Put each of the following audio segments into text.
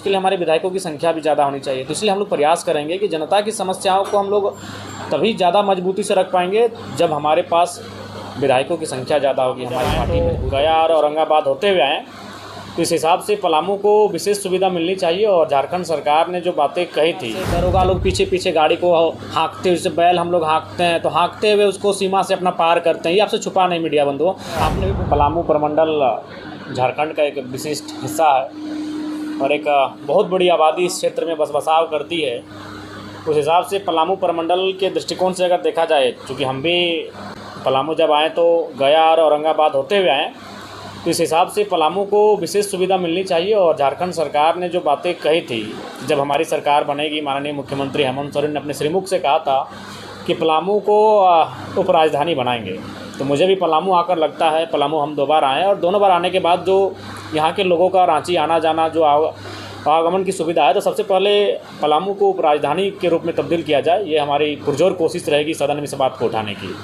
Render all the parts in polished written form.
उसके लिए हमारे विधायकों की संख्या भी ज़्यादा होनी चाहिए। तो इसलिए हम लोग प्रयास करेंगे कि जनता की समस्याओं को हम लोग तभी ज़्यादा मजबूती से रख पाएंगे जब हमारे पास विधायकों की संख्या ज़्यादा होगी। हमारी पार्टी में गया और औरंगाबाद होते हुए आएँ, तो इस हिसाब से पलामू को विशेष सुविधा मिलनी चाहिए। और झारखंड सरकार ने जो बातें कही थी, दरोगा लोग पीछे पीछे गाड़ी को हाँकते, जैसे बैल हम लोग हाँकते हैं तो हाँकते हुए उसको सीमा से अपना पार करते हैं, ये आपसे छुपा नहीं मीडिया बंधुओं। आपने भी पलामू प्रमंडल झारखंड का एक विशिष्ट हिस्सा है और एक बहुत बड़ी आबादी इस क्षेत्र में बसाव करती है। उस हिसाब से पलामू प्रमंडल के दृष्टिकोण से अगर देखा जाए, चूँकि हम भी पलामू जब आएँ तो गया और औरंगाबाद होते हुए आएँ, तो इस हिसाब से पलामू को विशेष सुविधा मिलनी चाहिए। और झारखंड सरकार ने जो बातें कही थी, जब हमारी सरकार बनेगी, माननीय मुख्यमंत्री हेमंत सोरेन ने अपने श्रीमुख से कहा था कि पलामू को उपराजधानी बनाएंगे। तो मुझे भी पलामू आकर लगता है, पलामू हम 2 बार आए और दोनों बार आने के बाद जो यहाँ के लोगों का रांची आना जाना जो आवागमन की सुविधा है, तो सबसे पहले पलामू को उपराजधानी के रूप में तब्दील किया जाए। ये हमारी पुरजोर कोशिश रहेगी सदन में इस बात को उठाने की।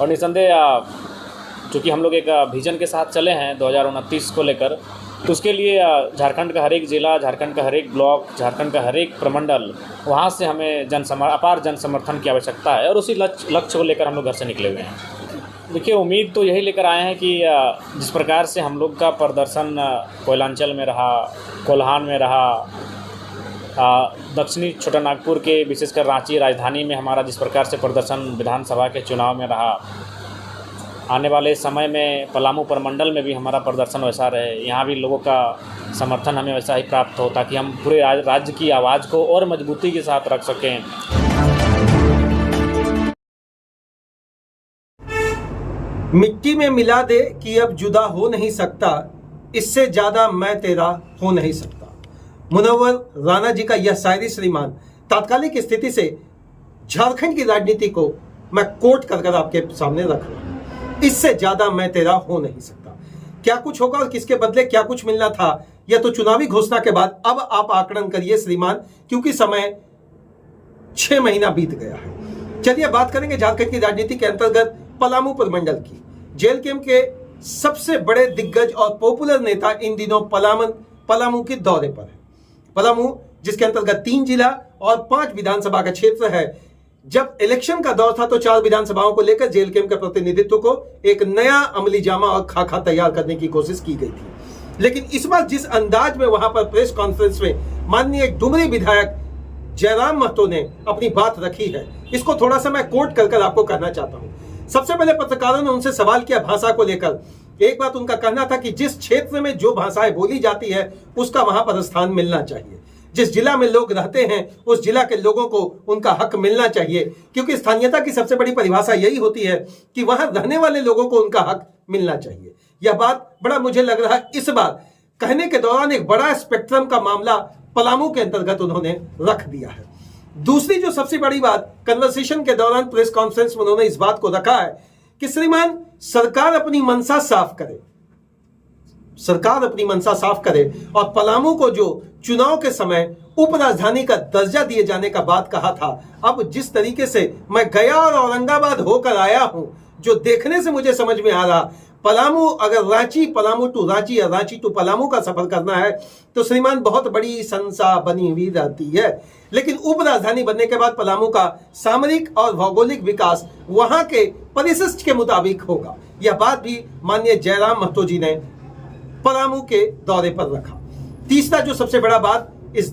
और निसंदेह चूँकि हम लोग एक विजन के साथ चले हैं 2029 को लेकर, तो उसके लिए झारखंड का हर एक ज़िला, झारखंड का हर एक ब्लॉक, झारखंड का हर एक प्रमंडल, वहाँ से हमें अपार जन समर्थन की आवश्यकता है। और उसी लक्ष्य को लेकर हम लोग घर से निकले हुए हैं। देखिए, उम्मीद तो यही लेकर आए हैं कि जिस प्रकार से हम लोग का प्रदर्शन कोयलांचल में रहा, कोल्हान में रहा, दक्षिणी छोटा नागपुर के विशेषकर रांची राजधानी में हमारा जिस प्रकार से प्रदर्शन विधानसभा के चुनाव में रहा, आने वाले समय में पलामू प्रमंडल में भी हमारा प्रदर्शन वैसा रहे, यहाँ भी लोगों का समर्थन हमें वैसा ही प्राप्त हो, ताकि हम पूरे राज्य की आवाज़ को और मजबूती के साथ रख सकें। मिट्टी में मिला दे कि अब जुदा हो नहीं सकता, इससे ज्यादा मैं तेरा हो नहीं सकता। मुनव्वर राणा जी का यह शायरी श्रीमान तात्कालिक स्थिति से झारखंड की राजनीति को मैं कोट कर आपके सामने रख रहा हूं। इससे ज्यादा मैं तेरा हो नहीं सकता। क्या कुछ होगा और किसके बदले क्या कुछ मिलना था, यह तो चुनावी घोषणा के बाद अब आप आकलन करिए श्रीमान, क्योंकि समय 6 महीना बीत गया है। चलिए बात करेंगे झारखंड की राजनीति के अंतर्गत पलामू प्रमंडल की। जेल कैंप के सबसे बड़े दिग्गज और पॉपुलर नेता इन दिनों पलामू के दौरे पर है। पलामू जिसके अंतर्गत 3 जिला और 5 विधानसभा का क्षेत्र है। जब इलेक्शन का दौर था तो 4 विधानसभाओं को लेकर जेल कैंप के प्रतिनिधित्व को एक नया अमली जामा और खाका तैयार करने की कोशिश की गई थी। लेकिन इस बार जिस अंदाज में वहां पर प्रेस कॉन्फ्रेंस में माननीय डुमरी विधायक जयराम महतो ने अपनी बात रखी है, इसको थोड़ा सा मैं कोट कर आपको कहना चाहता हूं। सबसे पहले पत्रकारों ने उनसे सवाल किया भाषा को लेकर। एक बात उनका कहना था कि जिस क्षेत्र में जो भाषाएं बोली जाती है उसका वहां पर स्थान मिलना चाहिए। जिस जिला में लोग रहते हैं उस जिला के लोगों को उनका हक मिलना चाहिए, क्योंकि स्थानीयता की सबसे बड़ी परिभाषा यही होती है कि वहां रहने वाले लोगों को उनका हक मिलना चाहिए। यह बात बड़ा मुझे लग रहा है इस बार कहने के दौरान एक बड़ा स्पेक्ट्रम का मामला पलामू के अंतर्गत उन्होंने रख दिया है। दूसरी जो सबसे बड़ी बात कन्वर्सेशन के दौरान प्रेस कॉन्फ्रेंस में उन्होंने इस बात को रखा है कि श्रीमान सरकार अपनी मंशा साफ करे, सरकार अपनी मंशा साफ करे और पलामू को जो चुनाव के समय उपराजधानी का दर्जा दिए जाने का बात कहा था, अब जिस तरीके से मैं गया और औरंगाबाद होकर आया हूं, जो देखने से मुझे समझ में आ रहा, पलामू अगर पलामू टू रांची या रांची टू पलामू का सफर करना है तो श्रीमान बहुत बड़ी संसा बनी हुई रहती है। लेकिन उपराजधानी बनने के बाद पलामू का सामरिक और भौगोलिक विकास वहां के परिशिष्ट के मुताबिक होगा। यह बात भी माननीय जयराम महतो जी ने पलामू के दौरे पर रखा। तीसरा जो सबसे बड़ा बात, इस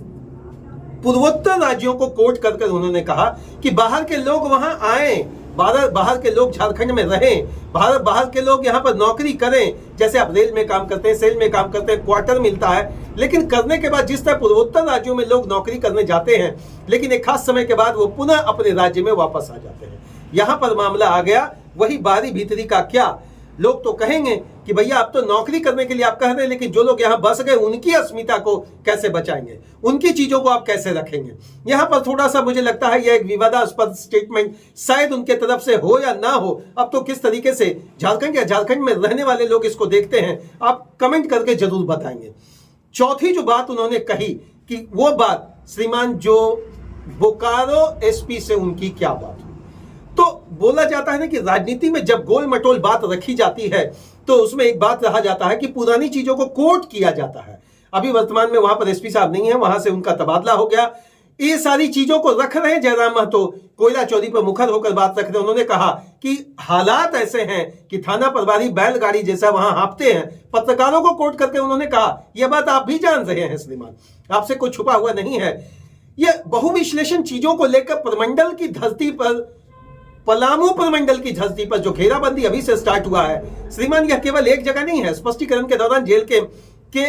पूर्वोत्तर राज्यों को कोट कर उन्होंने कहा कि बाहर के लोग वहां आए, बाहर के लोग झारखंड में रहें, बाहर के लोग यहाँ पर नौकरी करें। जैसे आप रेल में काम करते हैं, सेल में काम करते हैं, क्वार्टर मिलता है, लेकिन करने के बाद जिस तरह पूर्वोत्तर राज्यों में लोग नौकरी करने जाते हैं, लेकिन एक खास समय के बाद वो पुनः अपने राज्य में वापस आ जाते हैं। यहाँ पर मामला आ गया वही बाहरी भीतरी का क्या। लोग तो कहेंगे कि भैया आप तो नौकरी करने के लिए आप कह रहे हैं, लेकिन जो लोग यहाँ बस गए उनकी अस्मिता को कैसे बचाएंगे, उनकी चीजों को आप कैसे रखेंगे। यहाँ पर थोड़ा सा मुझे लगता है यह एक विवादास्पद स्टेटमेंट शायद उनके तरफ से हो या ना हो। अब तो किस तरीके से झारखंड या झारखंड में रहने वाले लोग इसको देखते हैं, आप कमेंट करके जरूर बताएंगे। चौथी जो बात उन्होंने कही कि वो बात श्रीमान जो बोकारो एसपी से उनकी क्या बात हुई, तो बोला जाता है ना कि राजनीति में जब गोल मटोल बात रखी जाती है तो उसमें एक बात रहा जाता है कि पुरानी चीजों को कोट किया जाता है। अभी वर्तमान में वहां पर एसपी साहब नहीं है, वहां से उनका तबादला हो गया। ये सारी चीजों को रख रहे हैं जयराम महतो, कोयला चौरी पर मुखर होकर बात रख रहे हैं। उन्होंने कहा कि हालात ऐसे हैं कि थाना प्रभारी बैलगाड़ी जैसा वहां हाँपते हैं। पत्रकारों को कोट करके उन्होंने कहा, यह बात आप भी जान रहे हैं श्रीमान, आपसे कुछ छुपा हुआ नहीं है। यह बहुविश्लेषण चीजों को लेकर प्रमंडल की धरती पर, पलामू प्रमंडल की धरती पर जो घेराबंदी अभी से स्टार्ट हुआ है श्रीमान, यह केवल एक जगह नहीं है। स्पष्टीकरण के दौरान जेल के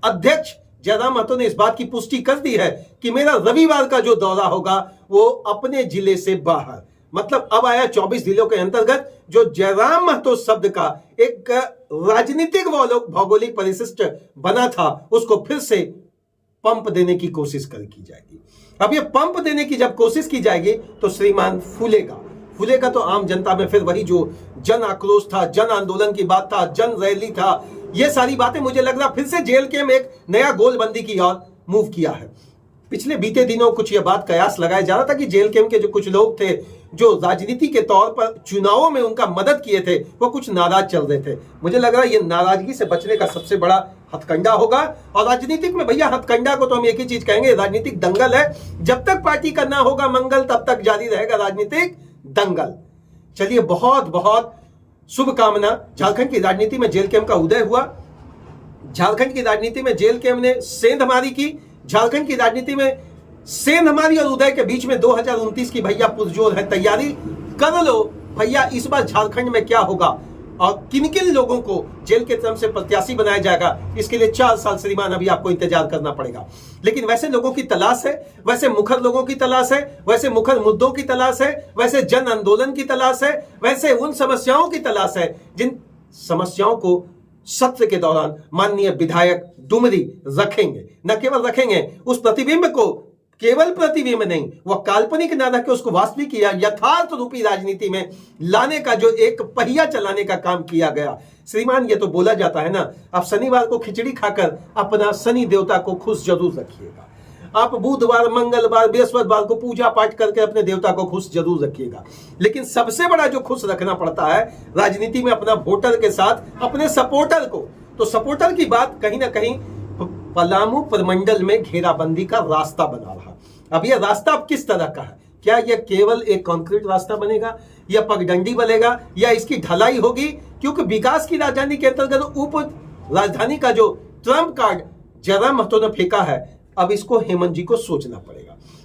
अध्यक्ष जयराम महतो ने इस बात की पुष्टि कर दी है कि मेरा रविवार का जो दौरा होगा वो अपने जिले से बाहर, मतलब अब आया 24 जिलों के अंतर्गत। जो जयराम महतो शब्द का एक राजनीतिक भौगोलिक परिशिष्ट बना था, उसको फिर से पंप देने की कोशिश की जाएगी। अब ये पंप देने की जब कोशिश की जाएगी तो श्रीमान फूलेगा तो आम जनता में फिर वही जो जन आक्रोश था, जन आंदोलन की बात था, जन रैली था, ये सारी बातें मुझे लग रहा फिर से जेल के में एक नया गोलबंदी की ओर मूव किया है। पिछले बीते दिनों कुछ यह बात कयास लगाया जा रहा था कि जेल कैम्प के जो कुछ लोग थे जो राजनीति के तौर पर चुनावों में उनका मदद किए थे, वो कुछ नाराज चल रहे थे। मुझे लग रहा है ये नाराजगी से बचने का सबसे बड़ा हथकंडा होगा। और राजनीतिक में भैया हथकंडा को तो हम एक ही चीज कहेंगे, राजनीतिक दंगल है। जब तक पार्टी का ना होगा मंगल, तब तक जारी रहेगा राजनीतिक दंगल। चलिए, बहुत बहुत शुभकामना। झारखंड की राजनीति में जेल कैम्प का उदय हुआ। झारखंड की राजनीति में जेल कैम्प ने सेंधमारी की। झारखंड की राजनीति में सेंधमारी और उदय के बीच में 2029 की भैया पुरजोर है तैयारी। कर लो भैया, इस बार झारखंड में क्या होगा और किन किन लोगों को जेल के तरफ से प्रत्याशी बनाया जाएगा, इसके लिए 4 साल श्रीमान अभी आपको इंतजार करना पड़ेगा। लेकिन वैसे लोगों की तलाश है, वैसे मुखर लोगों की तलाश है, वैसे मुखर मुद्दों की तलाश है, वैसे जन आंदोलन की तलाश है, वैसे उन समस्याओं की तलाश है जिन समस्याओं को सत्र के दौरान माननीय विधायक डुमरी रखेंगे। न केवल रखेंगे, उस प्रतिबिंब को केवल प्रतिबिंब नहीं, वह काल्पनिक ना रख के उसको वास्तविक या यथार्थ रूपी राजनीति में लाने का जो एक पहिया चलाने का काम किया गया श्रीमान। ये तो बोला जाता है ना, आप शनिवार को खिचड़ी खाकर अपना शनि देवता को खुश जरूर रखिएगा। आप बुधवार, मंगलवार, बृहस्पतिवार को पूजा पाठ करके अपने देवता को खुश जरूर रखिएगा। लेकिन सबसे बड़ा जो खुश रखना पड़ता है राजनीति में अपना वोटर के साथ अपने सपोर्टर को। तो सपोर्टर की बात कहीं ना कहीं पलामू प्रमंडल में घेराबंदी का रास्ता बना रहा। अब यह रास्ता अब किस तरह का है? क्या यह केवल एक कंक्रीट रास्ता बनेगा, या पगडंडी बनेगा, या इसकी ढलाई होगी? क्योंकि विकास की राजधानी के अंतर्गत उप राजधानी का जो ट्रम्प कार्ड जयराम महतो ने फेंका है, अब इसको हेमंत जी को सोचना पड़ेगा।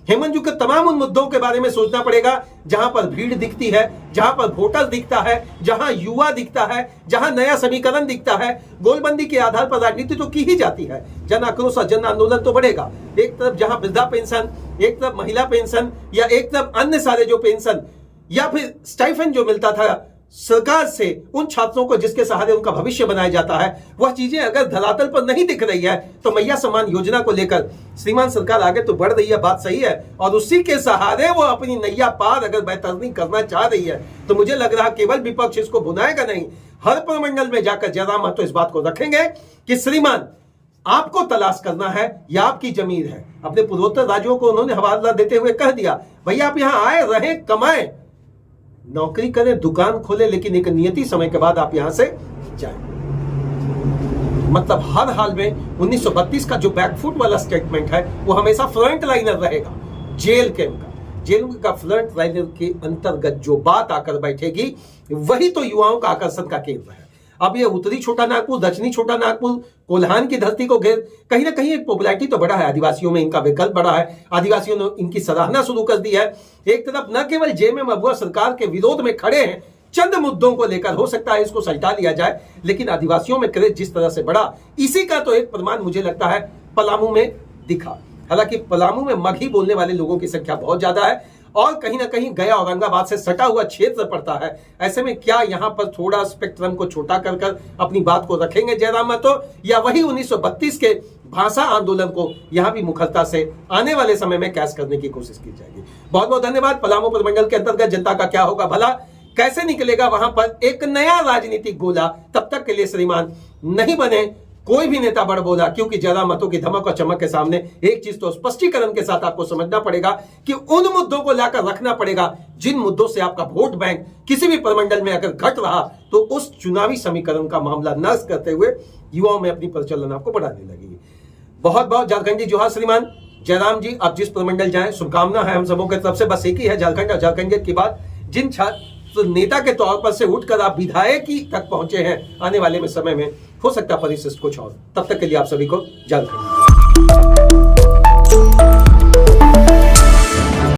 हेमंत जी के तमाम उन मुद्दों के बारे में सोचना पड़ेगा जहां पर भीड़ दिखती है, जहां पर वोटर दिखता है, जहां युवा दिखता है, जहां नया समीकरण दिखता है। गोलबंदी के आधार पर राजनीति तो की ही जाती है, जन आक्रोश, जन आंदोलन तो बढ़ेगा। एक तरफ जहां वृद्धा पेंशन, एक तरफ महिला पेंशन, या एक तरफ अन्य सारे जो पेंशन या फिर स्टाइफन जो मिलता था सरकार से उन छात्रों को जिसके सहारे उनका भविष्य बनाया जाता है, वह चीजें अगर धरातल पर नहीं दिख रही है तो मैया समान योजना को लेकर श्रीमान सरकार आगे तो बढ़ रही है, बात सही है, और उसी के सहारे वो अपनी नैया पार अगर बेहतरनी करना चाह रही है तो मुझे लग रहा केवल विपक्ष इसको भुनाएगा नहीं। हर प्रमंडल में जाकर जयराम महतो इस बात को रखेंगे कि श्रीमान आपको तलाश करना है या आपकी जमीन है। अपने पूर्वोत्तर राज्यों को उन्होंने हवाला देते हुए कह दिया, भैया आप यहां आए, रहे, कमाएं, नौकरी करें, दुकान खोले, लेकिन एक नियति समय के बाद आप यहां से जाएं। मतलब हर हाल में 1932 का जो बैकफुट वाला स्टेटमेंट है वो हमेशा फ्रंट लाइनर रहेगा जेल कैंप का। जेल का फ्रंट लाइनर के अंतर्गत जो बात आकर बैठेगी वही तो युवाओं का आकर्षण का केंद्र है। अब ये उत्तरी छोटा नागपुर, दक्षिणी छोटा नागपुर, कोल्हान की धरती को घेर कहीं ना कहीं एक पॉपुलैरिटी तो बढ़ा है, आदिवासियों में इनका विकल्प बढ़ा है, आदिवासियों ने इनकी सराहना शुरू कर दी है। एक तरफ न केवल जेएमएम महुआ सरकार के विरोध में खड़े हैं, चंद मुद्दों को लेकर हो सकता है इसको सल्टा लिया जाए, लेकिन आदिवासियों में क्रेज जिस तरह से बढ़ा, इसी का तो एक प्रमाण मुझे लगता है पलामू में दिखा। हालांकि पलामू में मगही बोलने वाले लोगों की संख्या बहुत ज्यादा है और कहीं ना कहीं गया औरंगाबाद से सटा हुआ क्षेत्र पड़ता है। ऐसे में क्या यहां पर थोड़ा स्पेक्ट्रम को छोटा कर अपनी बात को रखेंगे जयराम महतो, या वही 1932 के भाषा आंदोलन को यहां भी मुखरता से आने वाले समय में कैश करने की कोशिश की जाएगी। बहुत बहुत धन्यवाद। पलामू प्रमंडल के अंतर्गत जनता का क्या होगा भला, कैसे निकलेगा वहां पर एक नया राजनीतिक गोला, तब तक के लिए श्रीमान नहीं बने कोई भी नेता बड़ बोला, क्योंकि जयराम महतो की धमक और चमक के सामने एक चीज तो स्पष्टीकरण के साथ आपको समझना पड़ेगा कि उन मुद्दों को लाकर रखना पड़ेगा जिन मुद्दों से आपका वोट बैंक किसी भी प्रमंडल में अगर घट रहा तो उस चुनावी समीकरण का मामला न करते हुए युवाओं में अपनी प्रचलन आपको बढ़ाने लगेगी। बहुत बहुत झारखंडी जोहार श्रीमान जयराम जी। आप जिस प्रमंडल जाएं, शुभकामना है हम सबों की तरफ से। बस एक ही है, झारखंड और झारखंडियत के बाद जिन छात्र नेता के तौर पर से उठकर आप विधायकी तक पहुंचे हैं, आने वाले में समय में हो सकता परिशिष्ट कुछ और। तब तक के लिए आप सभी को झारखंड।